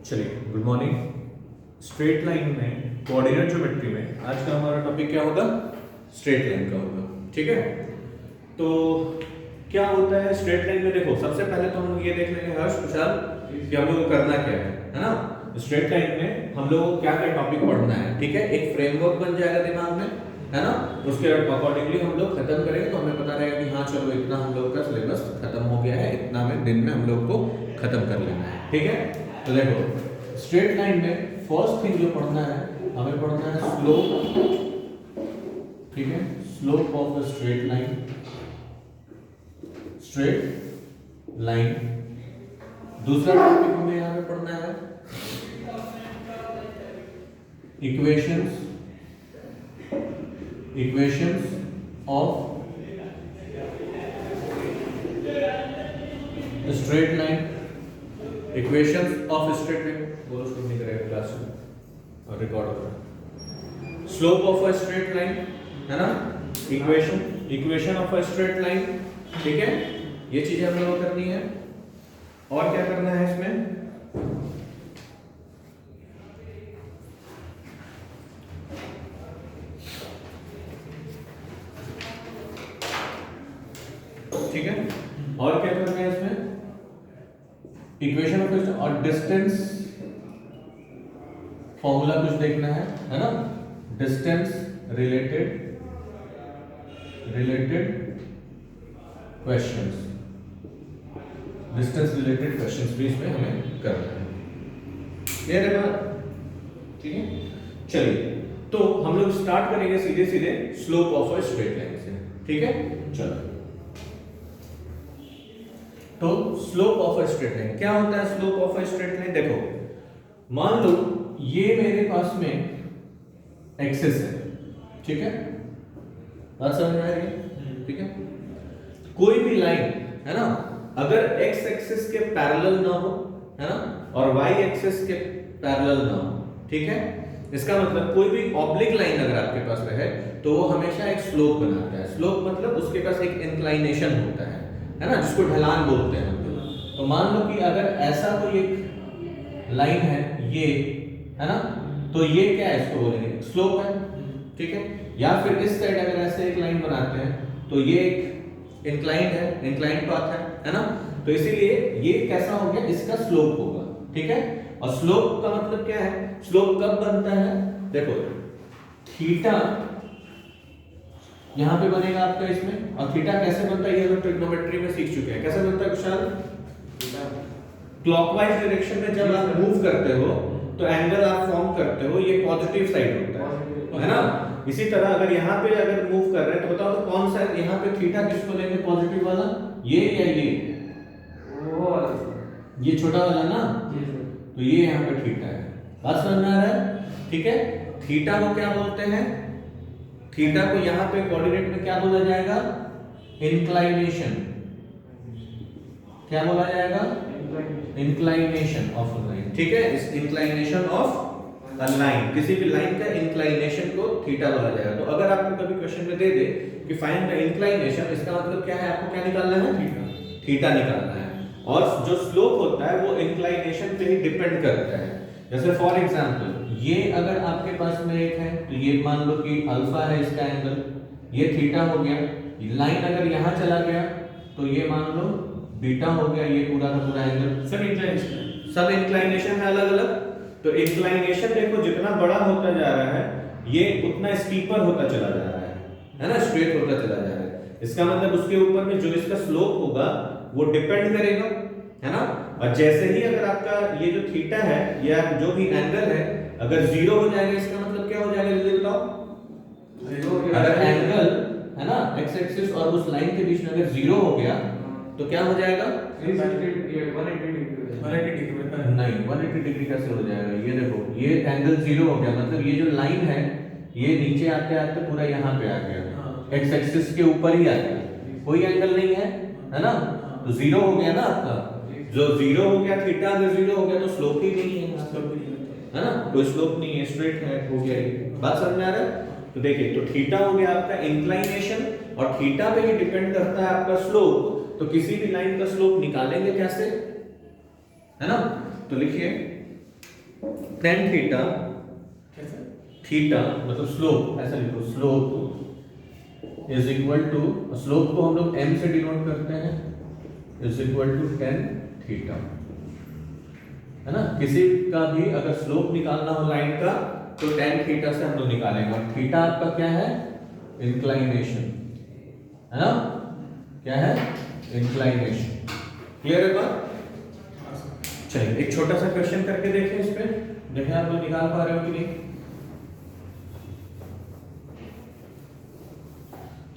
चलिए, good morning. Straight line में coordinate geometry में आज का हमारा टॉपिक क्या होगा? स्ट्रेट लाइन का होगा। ठीक है, तो क्या होता है स्ट्रेट लाइन में? देखो, सबसे पहले तो हम ये देख लेंगे हर्ष कुशाल कि हम लोग को करना क्या है ना। स्ट्रेट लाइन में हम लोग को क्या क्या टॉपिक पढ़ना है, ठीक है। एक फ्रेमवर्क बन जाएगा दिमाग में, है ना। उसके अकॉर्डिंगली हम लोग खत्म करेंगे तो हमें पता रहेगा कि हाँ चलो इतना हम लोग का सिलेबस खत्म हो गया है, इतना में दिन में हम लोग को खत्म कर लेना है। ठीक है, तो देखो स्ट्रेट लाइन में फर्स्ट थिंग जो पढ़ना है, हमें पढ़ना है स्लोप। ठीक है, slope of a straight line. Straight line. दूसरा टॉपिक हमें यहां पे पढ़ना है equations of straight line. Equations of straight line बोलो, उसको नहीं करेगा क्लास में और रिकॉर्ड होगा। Slope of a straight line, है ना। Equation of a straight line. ठीक है, ये चीजें हम लोगों को करनी है। और क्या करना है इसमें? ठीक है, और क्या करना है इसमें? इक्वेशन ऑफ और डिस्टेंस फॉर्मूला कुछ देखना है ना। Distance related questions, distance related questions भी इसमें हमें करना है। क्लियर है बात? ठीक है, चलिए तो हम लोग स्टार्ट करेंगे सीधे सीधे slope of a straight line से। ठीक है, चलो तो slope of a straight line क्या होता है? Slope of a straight line, देखो मान लो ये मेरे पास में एक्सिस है। ठीक है, बात समझ में आ रही है? ठीक है, कोई भी लाइन, है ना, अगर x एक्सिस के पैरेलल ना हो, है ना, और y एक्सिस के पैरेलल ना हो, ठीक है, इसका मतलब कोई भी ऑब्लिक लाइन अगर आपके पास रहे तो वो हमेशा एक स्लोप बनाता है। स्लोप मतलब उसके पास एक इंक्लाइनेशन होता है ना, जिसको ढलान बोलते हैं हम लोग। तो मान लो कि अगर ऐसा कोई एक लाइन है ये, है ना, तो ये क्या है, इसको बोलेंगे स्लोप है। ठीक है, या फिर इस साइड अगर ऐसे एक लाइन बनाते हैं तो ये एक इंक्लाइंड है, इंक्लाइंड पाथ है ना। तो इसीलिए ये कैसा हो गया, इसका स्लोप होगा। ठीक है, और स्लोप का मतलब क्या है? स्लोप कब बनता है? देखो थीटा यहां पे बनेगा आपका इसमें, और थीटा कैसे बनता है ये हम ट्रिग्नोमेट्री में सीख चुके हैं। कैसे बनता है कुशाल? क्लॉकवाइज डायरेक्शन में जब आप मूव करते हो तो एंगल आप फॉर्म करते हो, ये पॉजिटिव साइड होता है ना। इसी तरह अगर यहाँ पे अगर मूव कर रहे हैं तो बताओ तो कौन सा है यहाँ पे थीटा किसको लेंगे? पॉजिटिव वाला, ये या ये? वो वाला, ये छोटा वाला ना, तो ये यहाँ पे थीटा है। बात समझ में आ रहा है? ठीक है, थीटा को क्या बोलते हैं? थीटा को यहाँ पे कोऑर्डिनेट में क्या बोला जाएगा? इंक्लाइनेशन। क्या बोला जाएगा? Inclination of a line. ठीक है, इस इंक्लाइनेशन ऑफ अ लाइन, किसी भी लाइन का इंक्लाइनेशन को थीटा बोला जाएगा। तो अगर आपको कभी क्वेश्चन में दे दे कि फाइंड द इंक्लाइनेशन, इसका मतलब क्या है? आपको क्या निकालना है? थीटा निकालना है। और जो स्लोप होता है वो इंक्लाइनेशन पे ही डिपेंड करता है। जैसे फॉर एग्जांपल ये अगर आपके पास में एक है तो ये मान लो कि अल्फा है इसका एंगल, ये थीटा हो गया। लाइन अगर यहां चला गया तो ये मान लो बीटा हो गया, ये पूरा का पूरा एंगल। सब इंक्लाइनेशन है अलग अलग। तो इंक्लाइनेशन देखो जितना बड़ा होता जा रहा है ये उतना स्टीपर होता चला जा रहा है ना, स्ट्रेट होता चला जा रहा है। इसका मतलब उसके ऊपर में जो इसका स्लोप होगा वो डिपेंड करेगा, है ना। और जैसे ही अगर आपका ये जो थीटा है या जो भी एंगल है अगर जीरो हो जाएगा, इसका मतलब क्या हो जाएगा जल्दी बताओ? अगर एंगल, है ना, एक्स एक्सिस और उस लाइन के बीच में अगर जीरो हो गया तो क्या हो जाएगा? 180 डिग्री। नहीं, 180 डिग्री कैसे हो जाएगा? ये देखो ये एंगल जीरो हो गया, मतलब ये जो लाइन है ये नीचे आते आते पूरा यहाँ पे आ गया, एक्स एक्सिस के ऊपर ही आ गया, कोई एंगल नहीं है ना। तो जीरो हो गया ना आपका, जो जीरो हो गया थीटा अगर जीरो हो गया तो स्लोप ही नहीं है ना, कोई स्लोप नहीं है, स्ट्रेट है, हो गया। बात समझ में आ रहा है? तो देखिए, तो थीटा हो गया आपका इंक्लाइनेशन और थीटा पे ही डिपेंड करता है आपका स्लोप। तो किसी भी लाइन का स्लोप निकालेंगे कैसे, है ना। तो लिखिए tan थीटा, कैसे? थीटा मतलब स्लोप, ऐसा लिखो slope is equal to, slope को हम लोग m से डिनोट करते हैं, is equal to tan theta, है ना। किसी का भी अगर स्लोप निकालना हो लाइन का तो tan थीटा से हम लोग निकालेंगे, और थीटा आपका क्या है, इंक्लाइनेशन, है ना, क्या है, इंक्लाइनेशन। क्लियर है बात? चलिए एक छोटा सा क्वेश्चन करके देखें, इस पे देखें आप लोग निकाल पा रहे हो कि नहीं।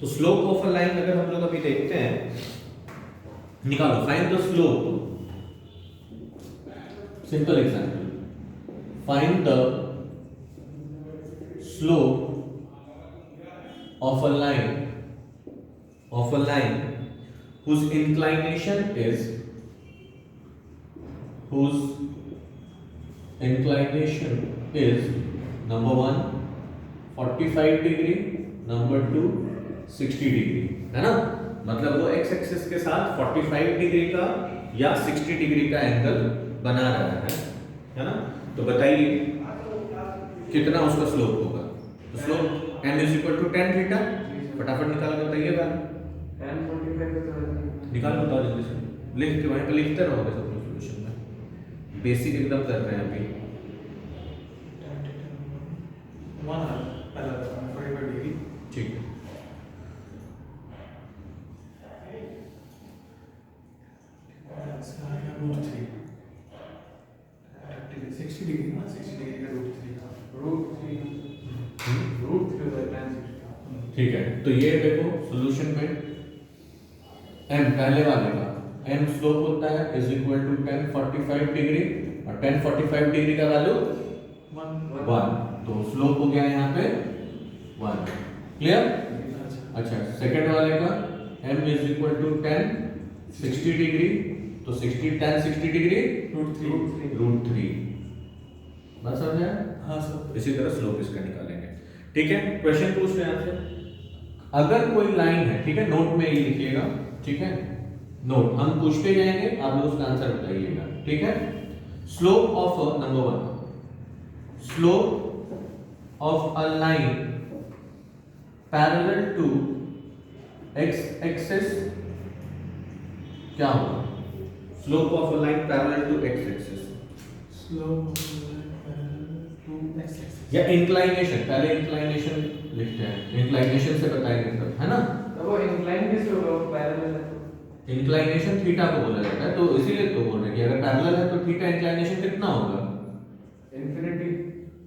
तो स्लोप ऑफ अ लाइन अगर हम लोग अभी देखते हैं, निकालो, find the slope, simple example, find the slope of a line whose inclination is number 1 45 degree, number 2 60 degree, है ना। मतलब वो x एक्सिस के साथ 45 डिग्री का या 60 डिग्री का एंगल बना रहा है ना। तो बताइए कितना उसका स्लोप होगा। तो slope m is equal to tan theta, फटाफट निकाल के बताइए बात, tan 45 का तो निकाल बताओ जल्दी से, लिख के वहीं पे लिखते रहोगे सब लोग सॉल्यूशन में, बेसिक एकदम कर रहे हैं अभी। पहला 45 डिग्री, ठीक है, इसका आएगा √3, 60 डिग्री ना, 60 डिग्री का √3 √3 होता है tan 60। ठीक है। तो ये देखो सॉल्यूशन में m पहले वाले का m स्लोप होता है is equal to tan 45 degree, और tan 45 डिग्री का वैल्यू 1, तो स्लोप हो गया यहाँ पे 1। क्लियर? अच्छा, सेकंड वाले का m is equal to tan 60 degree, तो tan 60 डिग्री √3, बस समझ आया? हाँ सर। इसी तरह स्लोप इसका निकालेंगे। ठीक है, क्वेश्चन पूछ रहे हैं आपसे, अगर कोई लाइन है, ठीक है, नोट में ये लिखिएगा, ठीक है, नोट हम पूछते जाएंगे, आप लोग उसका आंसर बताइएगा, ठीक है। Slope of number 1, slope of a line parallel to x axis क्या होगा? Slope of a line parallel to x axis, slope to x axis या इंक्लाइनेशन, पहले इंक्लाइनेशन लिखते हैं, इंक्लाइनेशन से बताएंगे तब, है ना। तो वो इंक्लाइन किस होगा, वो पैरेलल है तो इंक्लाइनेशन थीटा को बोला जाता है, तो इसीलिए तो बोल रहे हैं कि अगर पैरेलल है तो थीटा इंक्लाइनेशन कितना होगा? इन्फिनिटी।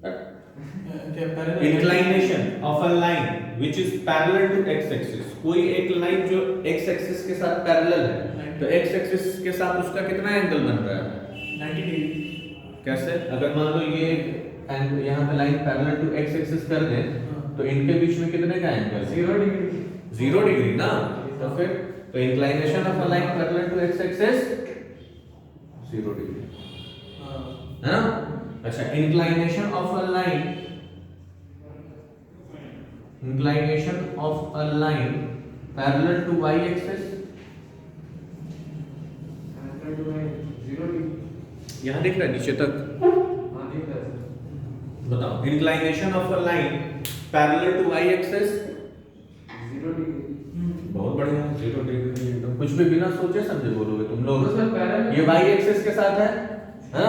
क्या parallel? Inclination of a line which is parallel to x axis, कोई एक लाइन जो x एक्सिस के साथ पैरेलल है, तो x एक्सिस के साथ उसका कितना एंगल बन रहा है? 90 डिग्री। कैसे? अगर मान लो ये यहाँ पे line parallel to x axis कर दें, तो इनके बीच में कितने का एंगल? 0 डिग्री। 0 डिग्री ना, तो फिर तो inclination of a line parallel to x axis 0 degree, है ना। अच्छा, inclination of a line parallel to y axis, 0 degree. यहाँ दिख रहा है नीचे तक, हाँ दिख रहा है। बताओ inclination of a line parallel to y axis 0 degree. बहुत बढ़िया, 0 डिग्री एकदम, कुछ भी बिना सोचे समझे बोलोगे तुम लोग। उसमें पैरेलल ये y एक्सिस के साथ है ना,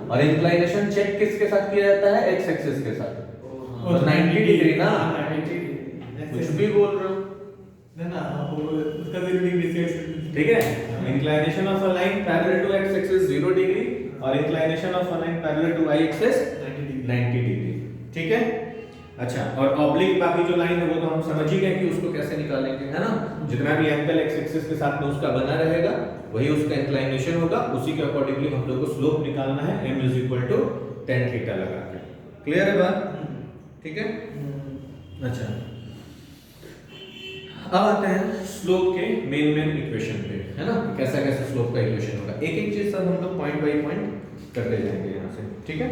और इंक्लाइनेशन चेक किसके साथ किया जाता है? x एक्सिस के साथ, तो 90 डिग्री ना, 90 डिग्री। कुछ भी बोल रहे हो, ना वो उसका 0 डिग्री से ठीक है। Inclination of a line parallel to x axis 0 degree, और inclination of a line parallel to y axis 90 degree, ठीक है। अच्छा, और ऑब्लिक बाकी जो लाइन है वो तो हम समझ ही गए कि उसको कैसे निकालेंगे, है ना। जितना भी एंगल x एक्सिस के साथ में उसका बना रहेगा वही उसका इंक्लाइनेशन होगा, उसी के अकॉर्डिंगली हम लोग को स्लोप निकालना है, m is equal to tan theta लगा के। क्लियर है बात? ठीक है। अच्छा, अब आते हैं स्लोप के मेन इक्वेशन पे, है ना, कैसा कैसा स्लोप का इक्वेशन होगा। एक एक चीज सब हम लोग पॉइंट बाय पॉइंट करते जाएंगे यहाँ से, ठीक है।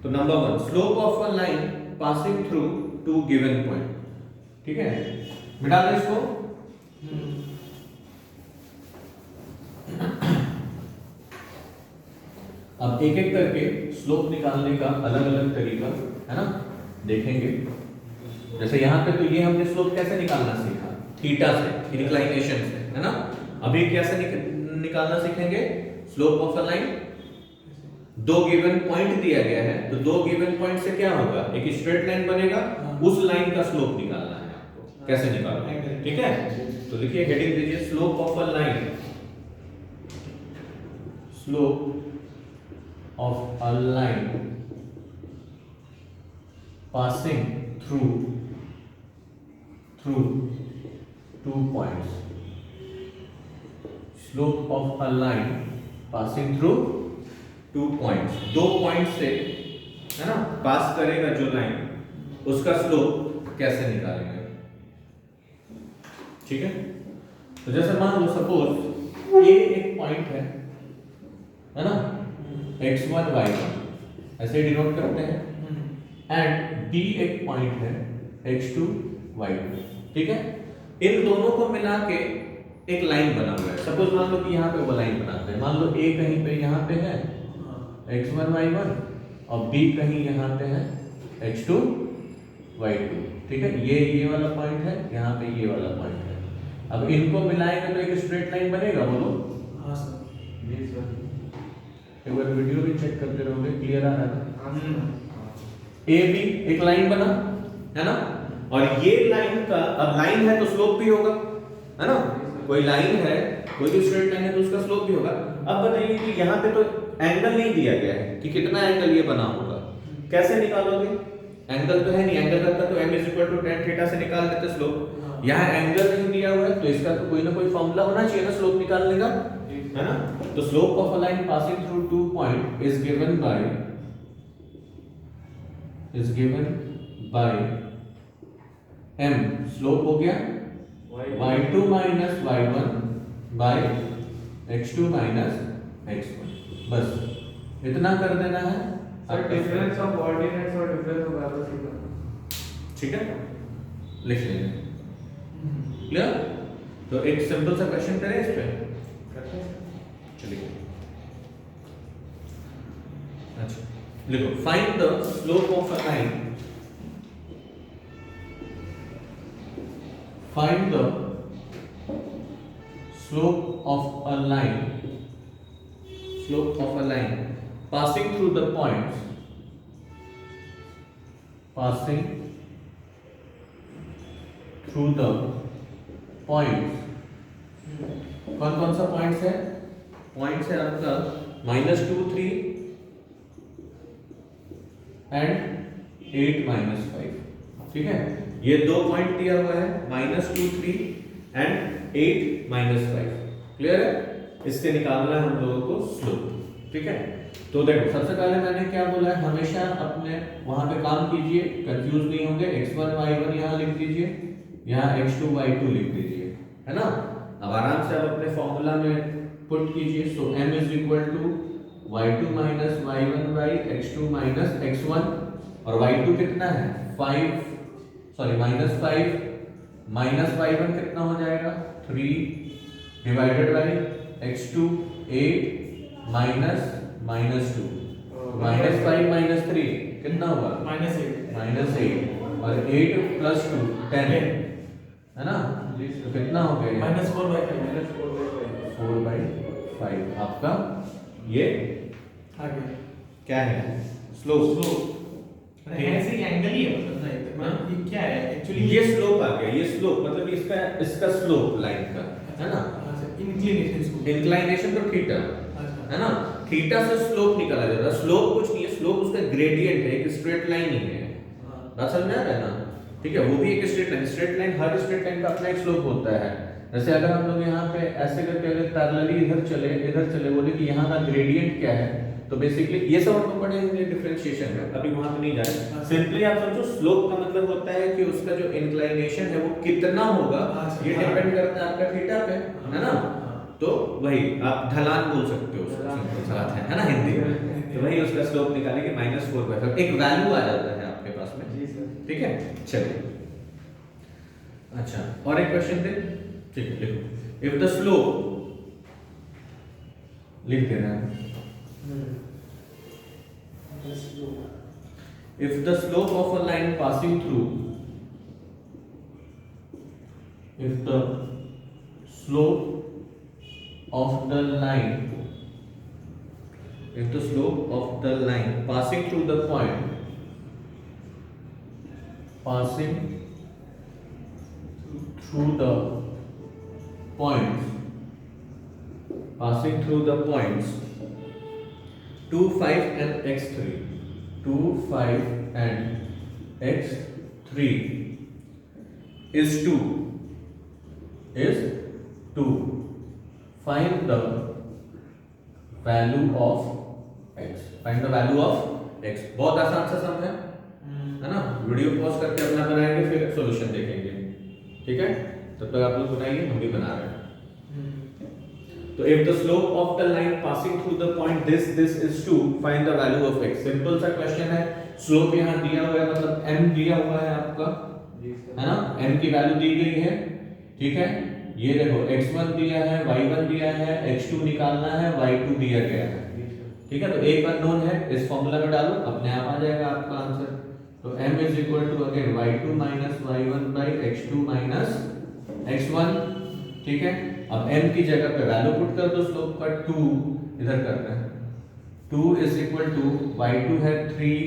तो number 1, slope of a line passing through two given point, ठीक है। मिटा दो इसको, अब एक एक करके स्लोप निकालने का अलग अलग तरीका है ना देखेंगे। जैसे यहाँ पे तो ये हमने स्लोप कैसे निकालना सीखा, थीटा से, इंक्लाइनेशन से, है ना। अभी कैसे निकालना सीखेंगे, स्लोप ऑफ अ लाइन। दो गिवन पॉइंट दिया गया है, तो दो गिवन पॉइंट से क्या होगा, एक स्ट्रेट लाइन बनेगा, उस लाइन का स्लोप निकालना है आपको। कैसे निकालोगे, ठीक है। तो लिखिए, हेडिंग दीजिए, slope of a line, slope of a line passing through two points. Slope of a line passing through two points. दो पॉइंट से, है ना, पास करेगा जो लाइन, उसका स्लोप कैसे निकालेंगे, ठीक है। तो जैसे मान लो सपोज ए एक पॉइंट है ना, x1 y1 ऐसे डिनोट करते हैं, एंड b एक पॉइंट है x2 y2, ठीक है। इन दोनों को मिला के एक लाइन बना हुआ है। सपोज मान लो कि यहाँ पे वो लाइन बनाते हैं, मान लो a कहीं पे यहाँ पे है x1 y1 और b कहीं यहाँ पे है x2 y2, ठीक है। ये वाला पॉइंट है, यहाँ पे ये वाला पॉइंट है। अब इनको मिलाएंगे तो एक स्ट्रेट लाइन बनेगा, बोलो। हाँ सर, जी सर। एक बार वीडियो भी चेक करते रहोगे, क्लियर आ रहा है ना। ए बी एक लाइन बना, है ना, और ये लाइन का, अब लाइन है तो स्लोप भी होगा, है ना। कोई लाइन है, कोई भी स्ट्रेट लाइन है तो उसका स्लोप भी होगा। अब बताइए कि यहाँ पे तो एंगल नहीं दिया गया है कि कितना एंगल ये बना होगा, कैसे निकालोगे, एंगल तो है नहीं, एंगल रहता तो m = tan थीटा से निकाल देते स्लोप। यहाँ एंगल नहीं दिया हुआ है तो इसका तो कोई ना कोई फॉर्मूला होना चाहिए ना स्लोप निकालने का, है ना। तो slope of a line passing through two point is given by m, slope हो गया y2 minus y1 by x2 minus x1, बस इतना कर देना है। सर डिफरेंस ऑफ कोऑर्डिनेट्स और डिफरेंस ऑफ वेलोसिटी, ठीक है, लिख लेंगे, क्लियर। तो एक सिंपल सा क्वेश्चन करें इस पे, चलिए। अच्छा लिखो, find the slope of a line, find the slope of a line passing through the points, कौन कौन सा पॉइंट्स है, पॉइंट्स है आपका -2 3 एंड 8 -5, ठीक है। ये दो पॉइंट दिया हुआ है, -2 3 एंड 8 -5, क्लियर है। इससे निकालना है हम लोगों को स्लोप, ठीक है। तो देखो, सबसे पहले मैंने क्या बोला है, हमेशा अपने वहां पे काम कीजिए, कंफ्यूज नहीं होंगे। x1 y1 यहाँ लिख दीजिए, यहाँ x2 y2 लिख दीजिए, है ना। अब आराम से आप अपने फॉर्मूला में पुट कीजिए। सो m = y2 minus y1 by x2 minus x1, और y2 कितना है, -5 माइनस y1 कितना हो जाएगा, 3 डिवाइडेड बाय x2 8 माइनस -2, -5 - 3 कितना हुआ, -8, और 8 + 2 10, है ना। तो कितना हो गया, -4/5 आपका ये आ गया, क्या है, स्लोप। ऐसे ही एंगल ही है, मतलब ये क्या है एक्चुअली, ये स्लोप आ गया, ये स्लोप मतलब इसका स्लोप लाइन का, है ना। इंक्लाइनेशन तो थीटा, है ना, थीटा से स्लोप निकाला जाता है। स्लोप कुछ नहीं है, स्लोप उसका ग्रेडियंट है, एक स्ट्रेट लाइन ही है, बात समझ में आ रहा है ना, ठीक है। वो भी एक स्ट्रेट लाइन, हर स्ट्रेट लाइन का अपना एक स्लोप होता है। जैसे अगर हम लोग यहाँ पे ऐसे करके अगर पैरेलली इधर चले बोले कि यहाँ का ग्रेडियंट क्या है, तो बेसिकली ये सब हम पढ़ेंगे डिफरेंशिएशन में, अभी वहां पे नहीं जाए। सिंपली आप समझो, स्लोप का मतलब होता है कि उसका जो इंक्लाइनेशन है वो कितना होगा, ये डिपेंड करता है आपका थीटा पे, है ना। तो वही आप ढलान बोल सकते हो, सिंपल सा बात है ना हिंदी में। तो वही उसका स्लोप निकालेंगे, -4/5 एक वैल्यू आ जाता है आपके पास में, ठीक है। चलिए, अच्छा और एक क्वेश्चन दे, ठीक है, लिखो, इफ द स्लोप लिख देना है, if the slope of a line passing through, if the slope of the line, if the slope of the line passing through the point, passing through the points, passing through the points 2, 5 and x3, 2, 5 and x3 is 2, find the value of x, find the value of x। बहुत आसान सा सम है ना। Video pause करके अपना बनाएंगे, फिर solution देखेंगे, ठीक है। तब तक आप लोग बनाइए, हम भी बना रहे हैं। तो if the slope of the line passing through the point this is 2, find the value of x। Simple सा क्वेश्चन है। स्लोप यहाँ दिया हुआ है, मतलब m दिया हुआ है आपका, है ना। m की वैल्यू दी गई है, ठीक है। ये देखो x1 दिया है, y1 दिया है, x2 निकालना है, y2 दिया गया है, ठीक है। तो एक अननोन है, इस फॉर्मूला में डालो, अपने आप आ जाएगा आपका आंसर। तो m is equal to again y2 minus y1 by x2 minus x1, ठीक है। अब m की जगह पे वैल्यू पुट कर दो स्लोप का, 2 इधर करना है। 2 इज इक्वल टू y2 है 3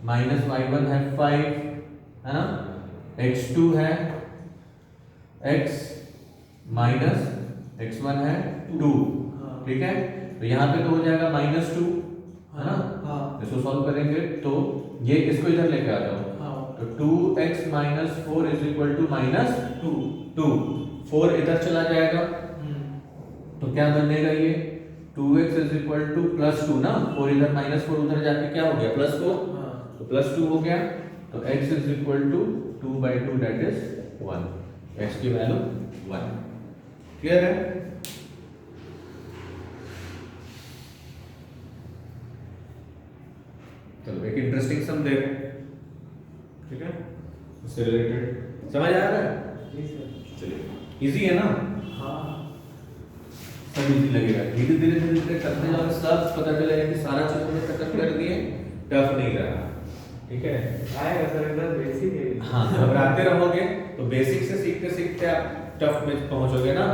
माइनस y1 है 5, है ना। x2 है x माइनस x1 है 2, ठीक है। तो यहाँ पे तो हो जाएगा -2, है ना। इसको सॉल्व करेंगे तो ये इसको इधर लेके आ जाओ, तो 2x minus 4 is equal to -2, 4 इधर चला जाएगा, तो क्या बनेगा ये 2x इज इक्वल टू +2 ना। 4 इधर -4 उधर जाके क्या हो गया +4, तो +2 हो गया। तो x is equal to 2/2 that is 1, x की वैल्यू 1। क्लियर है। चलो एक इंटरेस्टिंग सम दे रहे हैं, ठीक है, उससे रिलेटेड समझ आ रहा है। चलिए इजी है ना। सब इजी लगेगा, धीरे धीरे करते जाओ, सब पता चलेगा कि सारा चीज हमने खत्म कर दिए, टफ नहीं रहा, ठीक है। आएगा सर, एकदम बेसिक है। हाँ, घबराते रहोगे तो बेसिक से सीखते सीखते आप टफ में पहुंचोगे ना,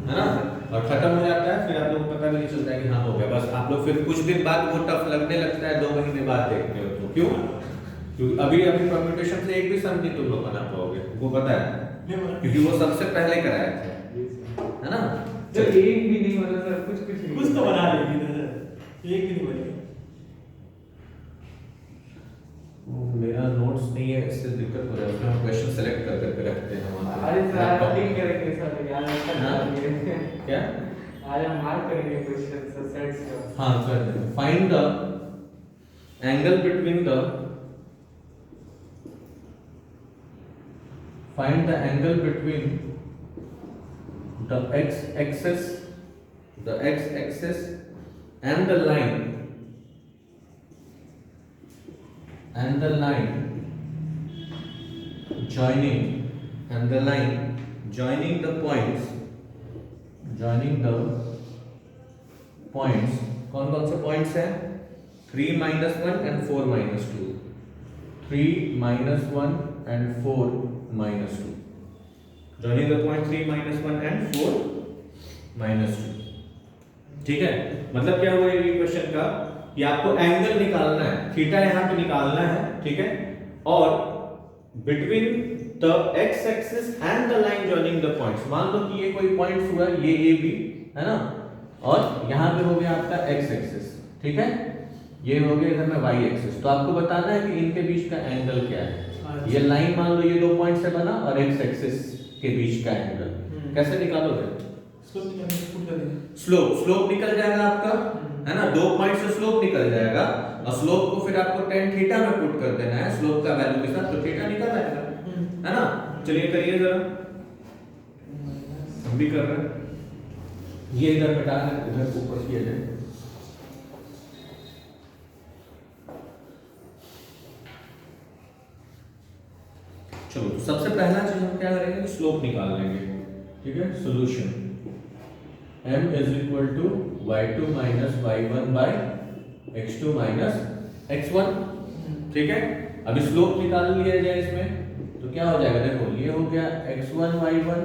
है ना। और खत्म हो जाता है, फिर आप लोगों को पता भी नहीं चलता है कि हाँ हो गया। बस आप लोग फिर कुछ दिन बाद वो टफ लगने लगता है, 2 महीने बाद देखते हो तो। क्यों? क्योंकि अभी परम्यूटेशन से एक भी सम नहीं तुम लोग बना पाओगे, वो पता है, क्योंकि वो सबसे पहले कराए थे, है ना। जब एक भी नहीं बना सर, कुछ नहीं, कुछ तो बना लेगी ना सर, एक भी नहीं बनेगा। मेरा नोट्स नहीं है, इससे दिक्कत हो रहा है। उसमें हम क्वेश्चन सेलेक्ट कर करके रखते हैं वहां पे। अरे सर ठीक करेंगे सर, यार अच्छा करेंगे। क्या आज हम मार्क करेंगे क्वेश्चन सर सेट्स का। हाँ कर देंगे। Find the angle between the, find the angle between the x-axis and the line joining the points, कौन-कौन से पॉइंट्स हैं? 3 - 1 and 4 - 2, 3 - 1 and 4 - 2, joining the point 3 - 1 and 4 - 2, ठीक है। मतलब क्या हुआ ये क्वेश्चन का कि आपको एंगल निकालना है, थीटा यहाँ पे निकालना है, ठीक है। और between the x axis and the line joining the points, मान लो कि ये कोई पॉइंट्स हुआ, ये ए बी, है ना। और यहाँ पे हो गया आपका एक्स एक्सिस, ठीक है। ये हो गया इधर में वाई एक्सिस। तो आपको बताना है कि इनके बीच का एंगल क्या है। ये लाइन मान लो ये 2 पॉइंट से बना, और एक्स एक्सिस के बीच का एंगल कैसे निकालोगे? स्लोप निकल जाएगा आपका, है ना। 2 पॉइंट से स्लोप निकल जाएगा, और स्लोप को फिर आपको tan थीटा में पुट कर देना है, स्लोप का वैल्यू के साथ, तो थीटा निकल आएगा, है ना। चलिए करिए जरा, हम भी कर रहे हैं। ये इधर हटा दें, इधर ऊपर किया जाए। चलो तो सबसे पहला चीज हम क्या करेंगे, स्लोप निकाल लेंगे, ठीक है। Solution m is equal to y2 minus y1 by x2 minus x1, ठीक है। अभी स्लोप निकाल लिया जाए इसमें तो क्या हो जाएगा, देखो ये हो गया x1 y1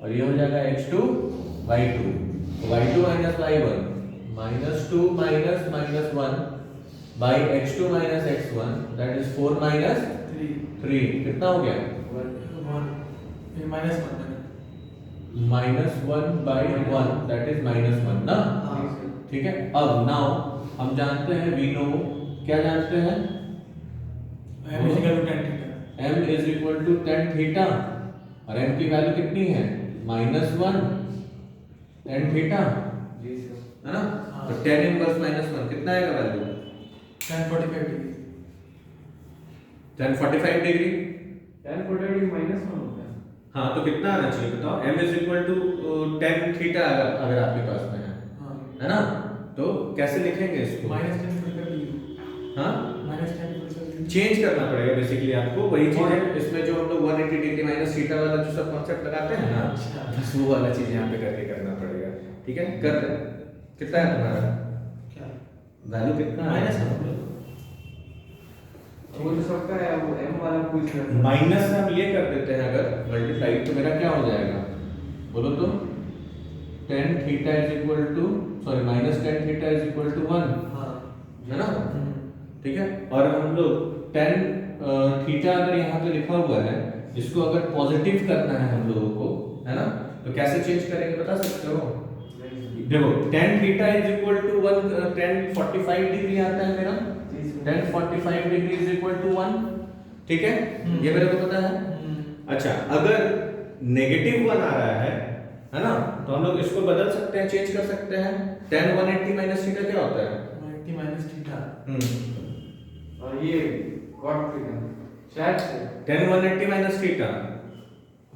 और ये हो जाएगा x2 y2, तो y2 minus y1 -2 minus -1 by x2 minus x1 that is 4 minus 3 कितना हो गया -1 बाई 1 दैट इज -1 ना, ठीक है। अब नाउ हम जानते हैं वी नो, क्या जानते हैं, m is equal to tan theta और m की वैल्यू कितनी है -1 tan थीटा है ना, तो tan इनवर्स -1 कितना आएगा value tan 45 degree tan 45 degree -1 होता है। हाँ तो कितना आना चाहिए बताओ, m is equal to tan theta अगर आपके पास में है ना, तो कैसे लिखेंगे इसको, -10 हाँ -10 चेंज करना पड़ेगा बेसिकली आपको, वही चीज है इसमें जो हम लोग 180 डिग्री माइनस थीटा वाला जो सब कॉन्सेप्ट लगाते हैं ना, बस वो वाला चीज यहाँ पे करके करना पड़ेगा, ठीक है। कर रहे हैं। कितना है तुम्हारा क्या वैल्यू, कितना माइनस है वो तो सबका है, वो m वाला पूछ रहा है। माइनस हम ये कर देते हैं अगर मल्टीप्लाई, तो मेरा क्या हो जाएगा बोलो तो, tan theta is equal to sorry minus tan theta is equal to 1 हाँ है ना, ठीक है। और हम लोग tan थीटा अगर यहाँ पे लिखा हुआ है, इसको अगर पॉजिटिव करना है हम लोगों को, है ना, तो कैसे चेंज करेंगे बता सकते हो, देखो tan theta is equal to 1 tan 45 degree आता है मेरा, tan 45 degree is equal to 1, ठीक है, ये मेरे को पता है। अच्छा अगर नेगेटिव 1 आ रहा है ना, तो हम लोग इसको बदल सकते हैं, चेंज कर सकते हैं, tan 180 माइनस थीटा क्या होता है, 180 माइनस थीटा और ये cot थीटा शायद से tan 180 माइनस थीटा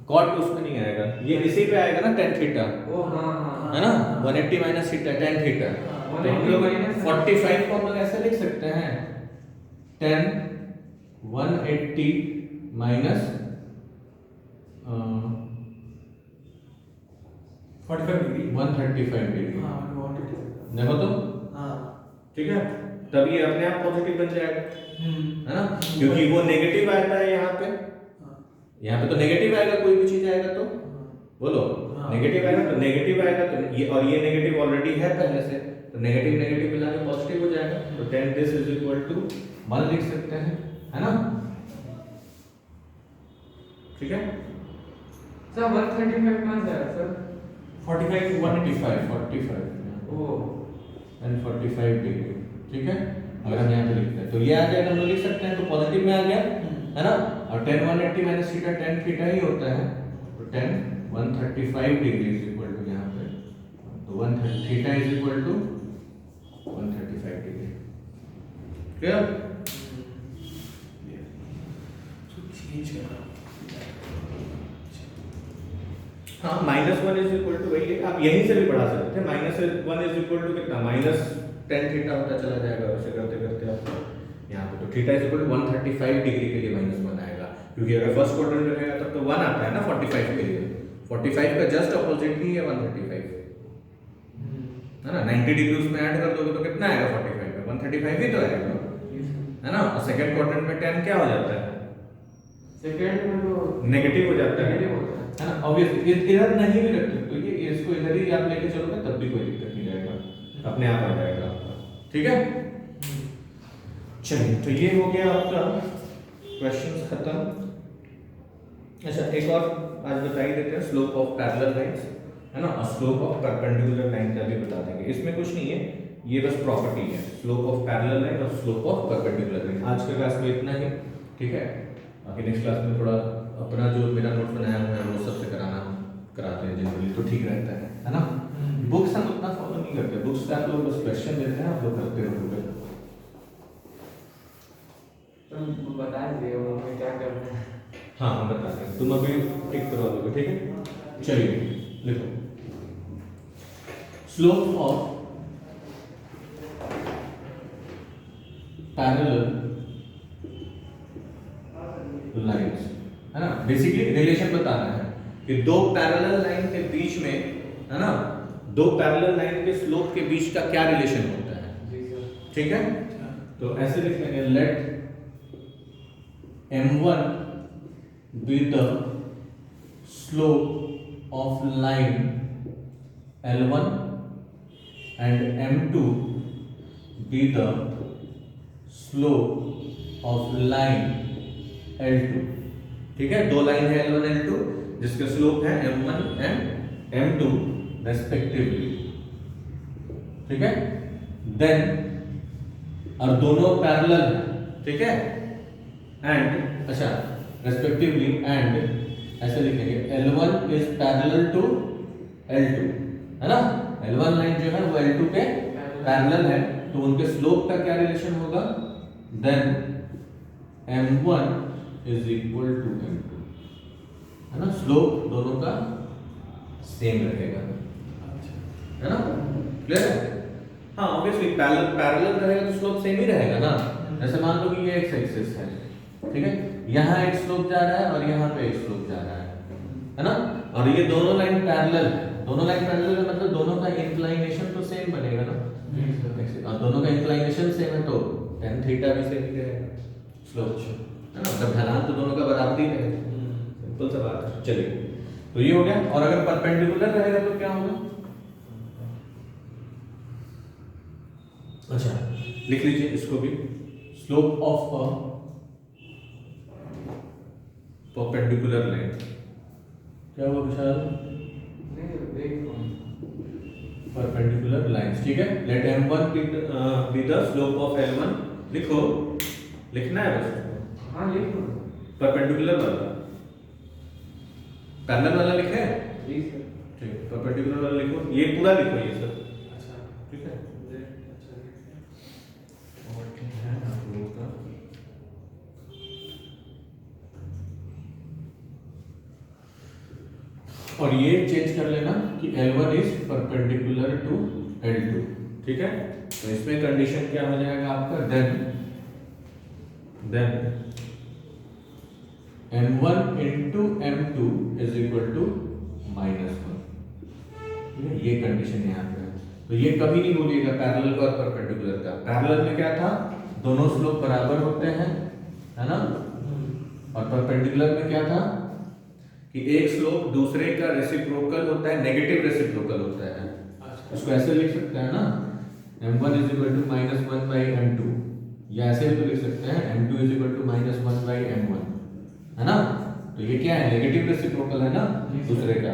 cot उसमें नहीं आएगा, ये इसी पे आएगा ना tan थीटा, ओ हाँ है ना, 180 माइनस थीटा tan थीटा, तो हम लोग 45 को हम लोग ऐसे लिख सकते हैं tan 180 माइनस 45 डिग्री 135 डिग्री, हाँ 180 देखो तो हाँ ठीक है, तब ये अपने आप पॉजिटिव बन जाएगा, है ना, क्योंकि वो नेगेटिव आता है यहाँ पे तो नेगेटिव आएगा, कोई भी चीज आएगा तो बोलो नेगेटिव आएगा, तो नेगेटिव आएगा तो ये, और ये नेगेटिव ऑलरेडी है पहले से, तो नेगेटिव नेगेटिव मिला के पॉजिटिव हो जाएगा, तो tan this is equal to 1 लिख सकते हैं, है ना, ठीक है। सर 135 कहाँ से आया sir 45 to 185 45 oh and 45 degree, ठीक है। अगर हम यहाँ पे लिखते हैं तो ये आ जाएगा, हम लोग लिख सकते हैं, तो पॉजिटिव में आ गया, है ना, और tan 180 minus theta tan theta ही होता है, तो tan 135 degree is equal to यहाँ पे, तो 130 theta is equal to 135 degree, clear. Change करना हाँ -1 इज इक्वल टू वही है, आप यहीं से भी बढ़ा सकते हैं, -1 इज इक्वल टू कितना -tan थीटा होता चला जाएगा, वैसे करते करते आपको यहाँ पे, तो theta is equal to 135 degree के लिए -1 आएगा, क्योंकि अगर फर्स्ट क्वाड्रेंट में रहेगा तब तो 1 आता है ना 45 के लिए, 45 का जस्ट अपोजिट ही है 135, है ना, 90 डिग्री उसमें ऐड कर दोगे तो कितना आएगा 45 में 135 ही तो आएगा, है ना। और सेकंड क्वाड्रेंट में tan क्या हो जाता है, सेकंड में तो नेगेटिव हो जाता है, नेगेटिव होता है है ना, ऑब्वियसली इधर नहीं भी रख सकते, ये इसको इधर ही आप लेके चलोगे तब भी कोई दिक्कत नहीं जाएगा, अपने आप आ जाएगा आपका, ठीक है। चलिए तो ये हो गया आपका क्वेश्चन खत्म। अच्छा एक और आज बता ही देते हैं, स्लोप ऑफ पैरेलल लाइंस, है ना, और स्लोप ऑफ परपेंडिकुलर लाइन का भी बता देंगे, इसमें कुछ नहीं है, ये बस प्रॉपर्टी है, स्लोप ऑफ पैरेलल लाइन और स्लोप ऑफ परपेंडिकुलर लाइन। आज के क्लास में इतना ही, ठीक है, बाकी नेक्स्ट क्लास में थोड़ा अपना जो मेरा नोट बनाया हुआ है वो सबसे कराते हैं जनरली, तो ठीक रहता है ना। बुक्स हम उतना फॉलो नहीं करते, बुक्स का आप लोग बस क्वेश्चन देते हैं, आप लोग करते रहोगे। तुम बता दिए वो हमें क्या करना है हाँ हम बताते हैं, तुम अभी टिक करवा दोगे, ठीक है। चलिए लिखो, स्लोप ऑफ पैरेलल लाइंस, है ना, बेसिकली रिलेशन बताना है कि दो पैरेलल लाइन के बीच में, है ना, दो पैरेलल लाइन के स्लोप के बीच का क्या रिलेशन होता है, जी सर ठीक है। तो ऐसे लिख लेंगे, late m1 be the slope of line L1 and m2 be the slope of line L2। ठीक है, दो लाइन है L1 L2 जिसके स्लोप है m1 एंड m2 रेस्पेक्टिवली। ठीक है, देन और दोनों पैरेलल है। ठीक है, एंड अच्छा रेस्पेक्टिवली एंड ऐसे लिखेंगे L1 is parallel to L2, है ना। L1 लाइन जो है वो L2 के पैरेलल है, तो उनके स्लोप का क्या रिलेशन होगा, then m1 is equal to m2, है ना। स्लोप दोनों का सेम रहेगा, है ना। क्लियर है। हाँ ऑब्वियसली पैरेलल रहेगा तो स्लोप सेम ही रहेगा ना। जैसे मान लो कि ये एक्स एक्सिस है, ठीक है, यहाँ एक स्लोप जा रहा है और यहाँ पे एक स्लोप जा रहा है ना। और ये दोनों लाइन पैरेलल है, दोनों लाइन पैरेलल है मतलब दोनों का इंक्लाइनेशन तो सेम बनेगा ना। और दोनों का इंक्लाइनेशन सेम है तो tan थीटा भी सेम ही रहेगा स्लोप, है ना। मतलब ढलान तो दोनों का बराबर ही रहेगा, सिंपल सा बात है। चलिए तो ये हो गया। और अगर परपेंडिकुलर रहेगा तो क्या होगा, अच्छा लिख लीजिए इसको भी, slope of a perpendicular line क्या होगा विशाल, परपेंडिकुलर लाइंस। ठीक है, let m1 be the slope of l1। लिखो, लिखना है बस। हाँ लिखो। परपेंडिकुलर वाला, पैरेलल वाला लिखे है, जी सर। ठीक, परपेंडिकुलर वाला लिखो, ये पूरा लिखो ये सब। अच्छा ठीक है, अच्छा और क्या है आप लोगों का, और ये चेंज कर लेना कि L1 is perpendicular to L2। ठीक है, तो इसमें कंडीशन क्या हो जाएगा आपका, then m1 into m2 is equal to -1। ये कंडीशन यहाँ पे है। तो ये कभी नहीं बोलिएगा पैरेलल का और परपेंडिकुलर का। पैरेलल में क्या था, दोनों स्लोप बराबर होते हैं, है ना। और परपेंडिकुलर में क्या था कि एक स्लोप दूसरे का रेसिप्रोकल होता है, नेगेटिव रेसिप्रोकल होता है। इसको ऐसे लिख सकते हैं ना, m1 is equal to -1 by m2, या ऐसे भी तो लिख सकते हैं m2 is equal to -1 by m1, है ना। तो ये क्या है, नेगेटिव रेसिप्रोकल है ना दूसरे का,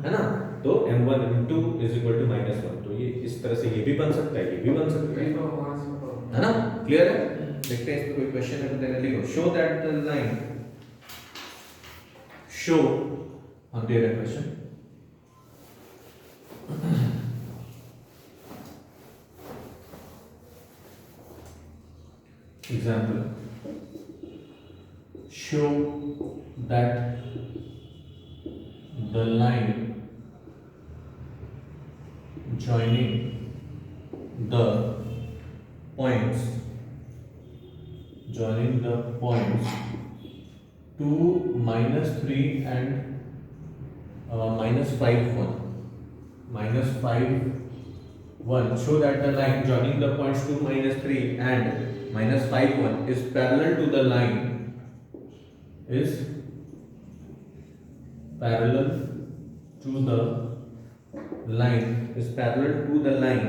है ना। तो m1 m2 is equal to -1, तो ये इस तरह से ये भी बन सकता है, ये भी बन सकता है ना। क्लियर है। देखते हैं इस पे कोई क्वेश्चन है तो देना, लिखो show that the line, show हम दे रहे question, example, show that the line joining the points 2, -3 and -5, 1, show that the line joining the points 2, -3 and -5, 1 is parallel to the line, is parallel to the line, is parallel to the line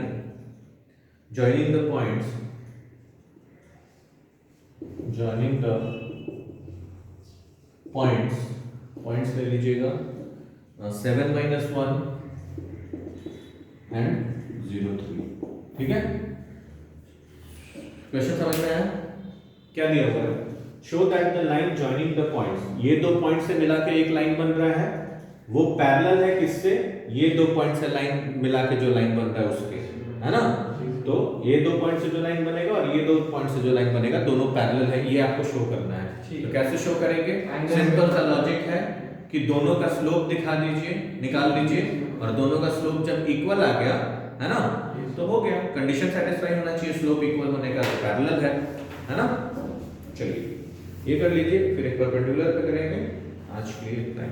joining the points, points ले लीजिएगा 7, -1 and 0, 3। ठीक है, question समझ में आया, क्या दिया हुआ है, show that the line joining the points, ये दो पॉइंट से मिला के एक लाइन बन रहा है, वो पैरेलल है किससे, ये दो पॉइंट से लाइन मिला के जो लाइन बन रहा है उसके, है ना। तो ये दो पॉइंट से जो लाइन बनेगा और ये दो पॉइंट से जो लाइन बनेगा दोनों पैरेलल है, ये आपको शो करना है। तो कैसे शो करेंगे, सिंपल सा लॉजिक है कि दोनों का स्लोप दिखा दीजिए, निकाल दीजिए, और दोनों का स्लोप जब इक्वल आ गया, है ना, तो हो गया, कंडीशन सेटिस्फाई होना चाहिए, स्लोप इक्वल होने का, तो पैरेलल है ना। चलिए ये कर लीजिए, फिर एक परपेंडिकुलर पे करेंगे। आज के लिए इतना ही।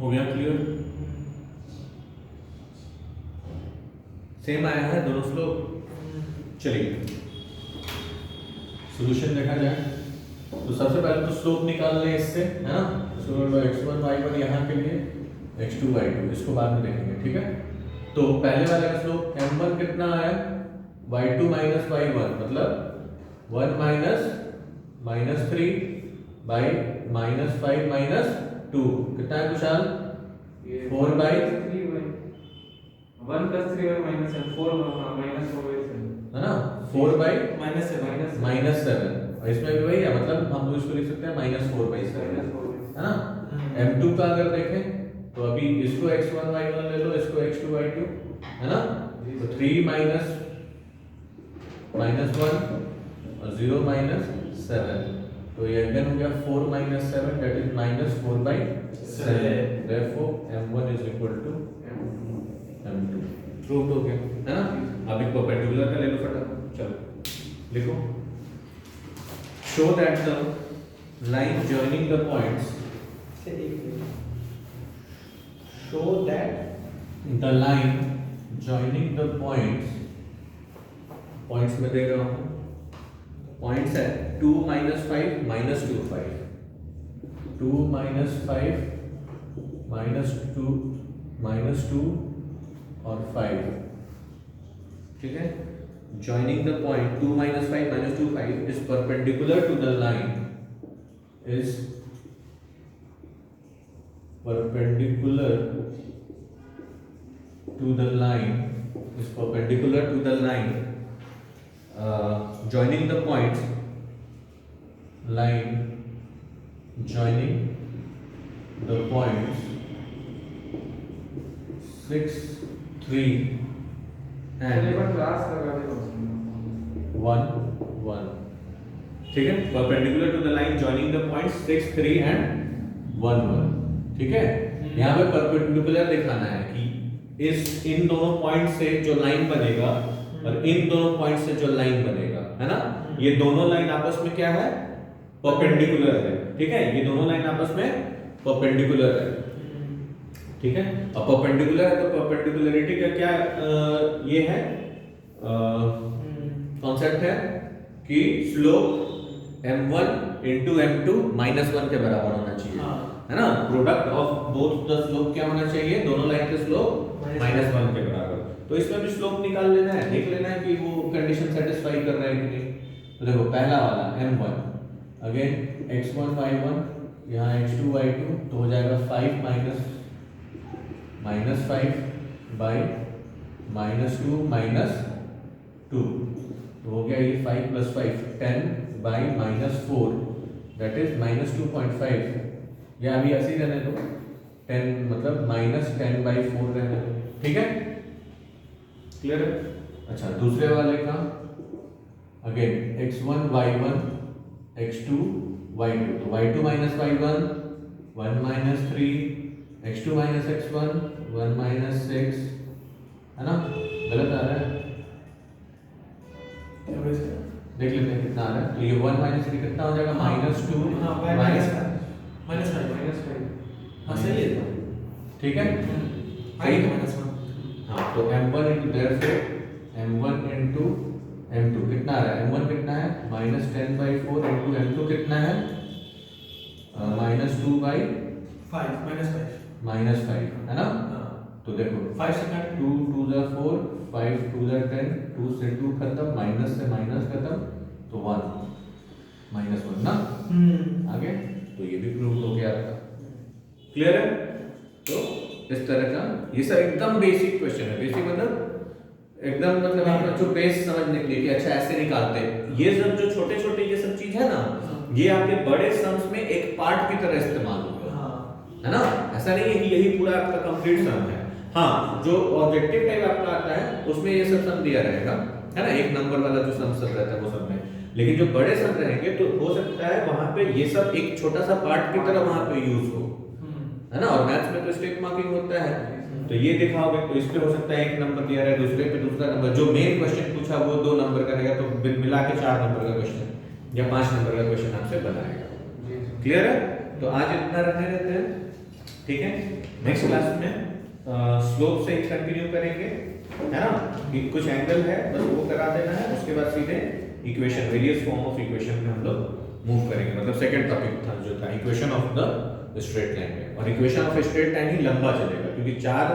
हो गया क्लियर? सेम आया है दोनों स्लोप। चलिए सॉल्यूशन देखा जाए तो सबसे पहले तो स्लोप निकाल लें इससे, है ना। तो x1 y1 यहाँ के लिए x2 y2 इसको बाद में देखेंगे, ठीक है। तो पहले वाले का स्लोप m1 कितना आया, y2 माइनस y1 मतलब 1 माइनस 3 बाई माइनस 5 माइनस 2 कितना है कुशाल, 4 बाई 1 + 3 और माइनस 4 माइनस हो गए है ना, 4 बाई माइनस से माइनस 7 और इसमें भी वही है, मतलब हम लोग इसको लिख सकते हैं -4/7 है ना। m2 का अगर देखें तो अभी इसको x1 y1 ले लो, इसको x2 y2 है ना। तो 3 माइनस 1 और 0 माइनस 7 तो ये अगेन हो गया 4 minus 7 that is -4/7 therefore m1 is equal to m2 prove हो गया है ना। अब एक परपेंडिकुलर का ले लो फटाफट, चलो लिखो। Show that the line joining the points, show that the line joining the points, points में दे रहा हूं, पॉइंट्स है 2 - 5 - 2 5, 2 - 5 - 2 और 5, ठीक है। joining the point 2 - 5 - 2 5 is perpendicular to the line, is perpendicular to the line, is perpendicular to the line joining the points, line joining the points 6 3 and class लगा दे 1 1, ठीक है। Perpendicular to the line joining the points 6 3 and 1 1, ठीक है। यहाँ पे perpendicular दिखाना है कि इस इन दोनों पॉइंट से जो लाइन बनेगा और इन दोनों पॉइंट से जो लाइन बनेगा, है ना, ये दोनों लाइन आपस में क्या है, परपेंडिकुलर है, ठीक है। ये दोनों लाइन आपस में परपेंडिकुलर है, ठीक है। अब परपेंडिकुलर है तो परपेंडिकुलरिटी का क्या ये है कॉन्सेप्ट है कि स्लोप m1 into m2 -1 के बराबर होना चाहिए, है ना। Product of both the slope क्या होना चाहिए, दोनों लाइन के स्लोप -1 के बराबर। तो इसमें भी स्लोप निकाल लेना है, देख लेना है कि वो कंडीशन सेटिस्फाई कर रहा है कि नहीं। तो देखो पहला वाला m1 अगेन x1 y1 यहाँ x2 y2 तो हो जाएगा 5 - 5 बाई -2 -2 तो हो गया ये 5 + 5 10 बाई -4 दैट इज -2.5, या अभी ऐसे ही रहने दो 10 मतलब -10/4 रहने दो, ठीक है। क्लियर है। अच्छा दूसरे वाले का again x1 y1 x2 y2 तो y2 - y1 1 - 3 x2 - x1 1 - 6, है ना। गलत आ रहा है, देख लेते हैं कितना आ रहा है। तो ये 1 - 3 कितना हो जाएगा, -2 माइनस 5 हाँ सही है तो, ठीक है। सही है -1 हाँ तो m1 into therefore m1 into m2 कितना आ रहा है, m1 कितना है -10/4 into m2 कितना है -2/5 है ना। तो देखो 5 सेकंड 2 2 जा 4 5 2 जा 10 2 से 2 खत्म, माइनस से माइनस खत्म तो 1 -1 ना आगे। तो ये भी प्रूव हो गया आपका, क्लियर है। तो इस तरह का ये सब एकदम बेसिक क्वेश्चन है, बेसिक मतलब एकदम मतलब आपका जो बेस समझने के लिए कि अच्छा ऐसे निकालते हैं। ये सब जो छोटे छोटे ये सब चीज है ना, ये आपके बड़े सम्स में एक पार्ट की तरह इस्तेमाल होगा, है ना। ऐसा नहीं है कि यही पूरा आपका कंप्लीट सम है। हाँ जो ऑब्जेक्टिव टाइप आपका आता है उसमें ये सब सम दिया रहेगा, है ना, एक नंबर वाला जो सम सब रहता है वो सब में। लेकिन जो बड़े सम रहेंगे तो हो सकता है वहां पे ये सब एक छोटा सा पार्ट की तरह वहां पे यूज हो, है ना। और मैथ्स में तो स्टेप मार्किंग होता है, तो ये दिखाओगे तो इस पे हो सकता है एक नंबर दिया रहे, दूसरे पे दूसरा नंबर, जो मेन क्वेश्चन पूछा वो 2 नंबर का रहेगा, तो मिला के 4 नंबर का क्वेश्चन या 5 नंबर का क्वेश्चन आपसे बनाएगा। क्लियर है। तो आज इतना रखने देते हैं, ठीक है। नेक्स्ट क्लास में स्लोप से कंटिन्यू करेंगे, है ना, कि कुछ एंगल है बस वो करा देना है, उसके बाद सीधे equation, various form of equation में हम लोग मूव करेंगे। मतलब सेकंड टॉपिक था जो था equation of the straight line में, और इक्वेशन ऑफ स्ट्रेट लाइन ही लंबा चलेगा क्योंकि 4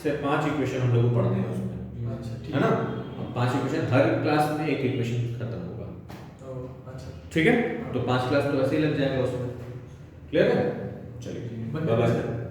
से 5 इक्वेशन हम लोग को पढ़ने हैं उसमें, अच्छा ठीक है ना। 5 इक्वेशन, हर क्लास में एक इक्वेशन खत्म होगा, अच्छा ठीक है। तो 5 क्लास तो वैसे ही लग जाएगा उसमें, क्लियर है। चलिए बाय बाय।